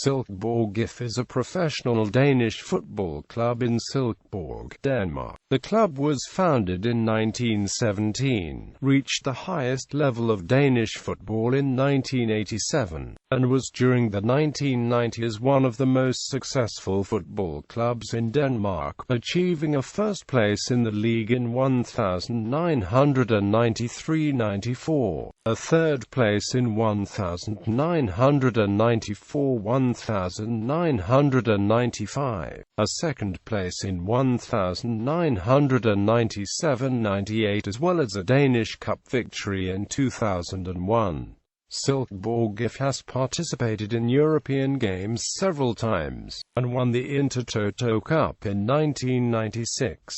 Silkeborg IF is a professional Danish football club in Silkeborg, Denmark. The club was founded in 1917, reached the highest level of Danish football in 1987, and was during the 1990s one of the most successful football clubs in Denmark, achieving a first place in the league in 1993-94, a third place in 1994-1995, a second place in 1997-98 as well as a Danish Cup victory in 2001. Silkeborg IF has participated in European games several times, and won the Intertoto Cup in 1996.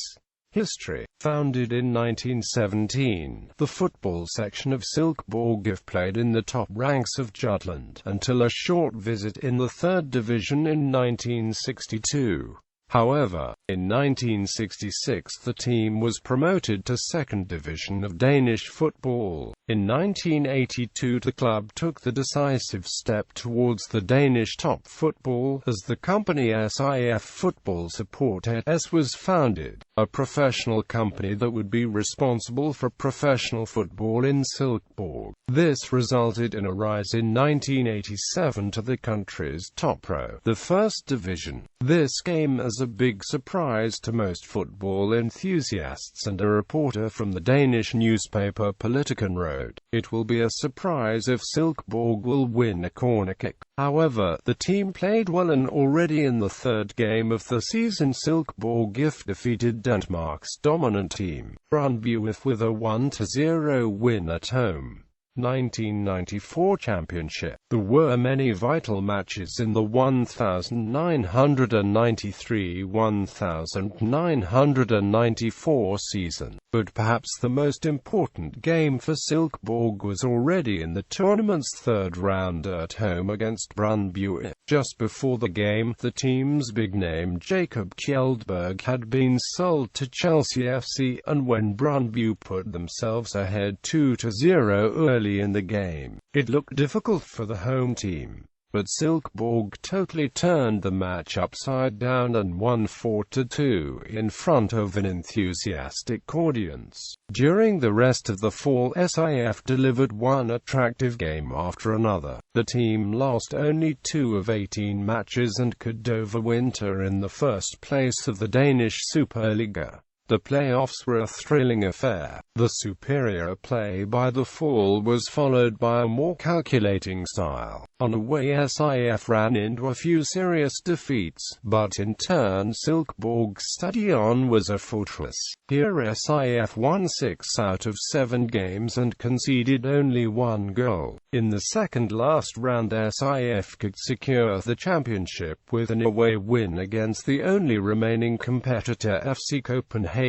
History. Founded in 1917, the football section of Silkeborg IF played in the top ranks of Jutland, until a short visit in the third division in 1962. However, in 1966 the team was promoted to second division of Danish football. In 1982 the club took the decisive step towards the Danish top football, as the company SIF Football Support AS was founded, a professional company that would be responsible for professional football in Silkeborg. This resulted in a rise in 1987 to the country's top pro, the first division. This came as a big surprise to most football enthusiasts, and a reporter from the Danish newspaper Politiken wrote, "It will be a surprise if Silkeborg will win a corner kick." However, the team played well, and already in the third game of the season Silkeborg IF defeated Denmark's dominant team, Brøndby IF, with a 1-0 win at home. 1994 Championship. There were many vital matches in the 1993-1994 season, but perhaps the most important game for Silkeborg was already in the tournament's third round at home against Brøndby. Just before the game, the team's big name Jacob Kjeldberg had been sold to Chelsea FC, and when Brøndby put themselves ahead 2-0 early in the game, it looked difficult for the home team. But Silkeborg totally turned the match upside down and won 4-2 in front of an enthusiastic audience. During the rest of the fall, SIF delivered one attractive game after another. The team lost only 2 of 18 matches and could overwinter in the first place of the Danish Superliga. The playoffs were a thrilling affair. The superior play by the fall was followed by a more calculating style. On away, SIF ran into a few serious defeats, but in turn Silkeborg's stadion was a fortress. Here SIF won 6 out of 7 games and conceded only 1 goal. In the second last round SIF could secure the championship with an away win against the only remaining competitor FC Copenhagen.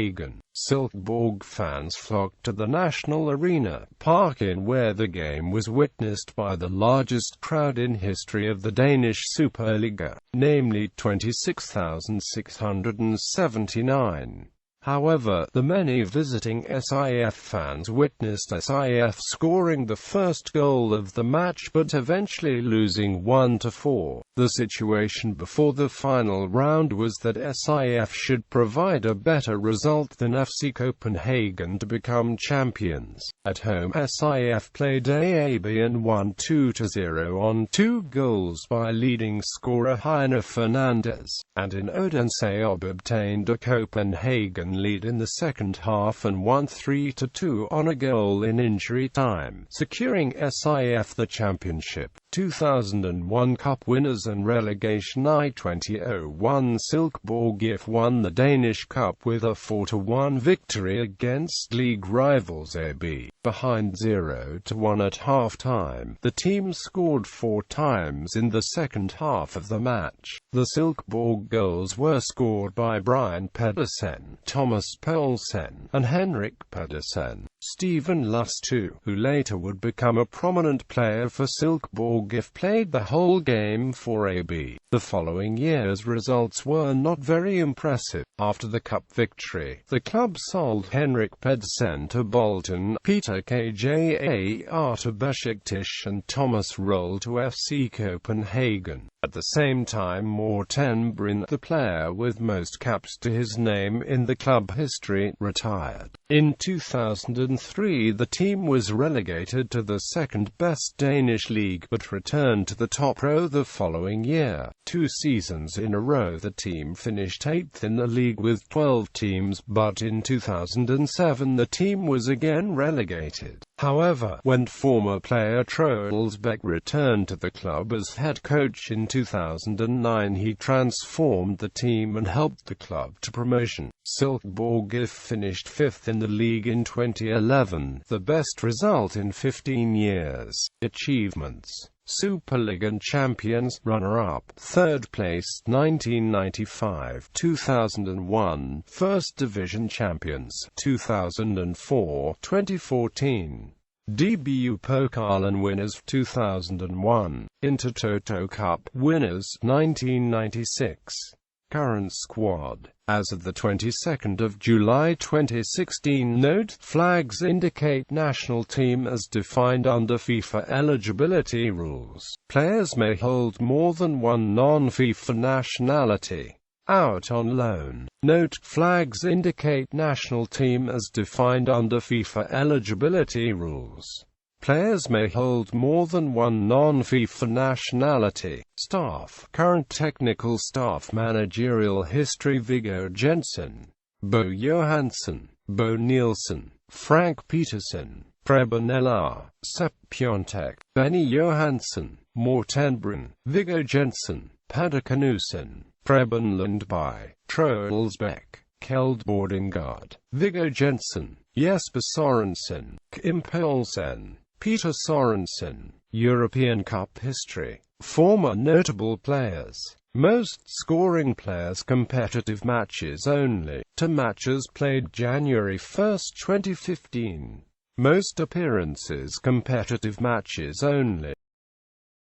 Silkeborg fans flocked to the National Arena, Parken, where the game was witnessed by the largest crowd in history of the Danish Superliga, namely 26,679. However, the many visiting SIF fans witnessed SIF scoring the first goal of the match but eventually losing 1-4. The situation before the final round was that SIF should provide a better result than FC Copenhagen to become champions. At home, SIF played AB and won 2-0 on 2 goals by leading scorer Heine Fernandes, and in Odense obtained a Copenhagen lead in the second half and won 3-2 on a goal in injury time, securing SIF the championship. 2001 Cup winners and relegation. In 2001 Silkeborg IF won the Danish Cup with a 4-1 victory against league rivals AB. Behind 0-1 at half-time, the team scored 4 times in the second half of the match. The Silkeborg goals were scored by Brian Pedersen, Thomas Poulsen, and Henrik Pedersen. Stephen Lustu, who later would become a prominent player for Silkeborg IF, played the whole game for AB. The following year's results were not very impressive. After the cup victory, the club sold Henrik Pedersen to Bolton, Peter Kjar to Besiktas and Thomas Roll to FC Copenhagen. At the same time, Morten Brun, the player with most caps to his name in the club history, retired. In 2003 the team was relegated to the second-best Danish league, but returned to the top row the following year. 2 seasons in a row the team finished 8th in the league with 12 teams, but in 2007 the team was again relegated. However, when former player Troels Bech returned to the club as head coach in 2009, he transformed the team and helped the club to promotion. Silkeborg IF finished 5th in the league in 2011, the best result in 15 years. Achievements: Superliga champions, runner-up, 3rd place 1995, 2001, First Division champions, 2004, 2014. DBU Pokalen winners 2001, Intertoto Cup winners 1996. Current squad. As of the 22nd of July 2016, note: flags indicate national team as defined under FIFA eligibility rules. Players may hold more than one non-FIFA nationality. Out on loan. Note: flags indicate national team as defined under FIFA eligibility rules. Players may hold more than one non-FIFA nationality. Staff. Current technical staff. Managerial history: Viggo Jensen, Bo Johansson, Bo Nielsen, Frank Petersen, Preben Eller, Sepp Piontek, Benny Johansson, Morten Brun, Viggo Jensen, Peder Knudsen, Preben Lundby, Troels Bech, Kjeld Bordingard, Viggo Jensen, Jesper Sorensen, Kim Poulsen, Peter Sorensen. European Cup history. Former notable players. Most scoring players. Competitive matches only. To matches played January 1, 2015. Most appearances. Competitive matches only.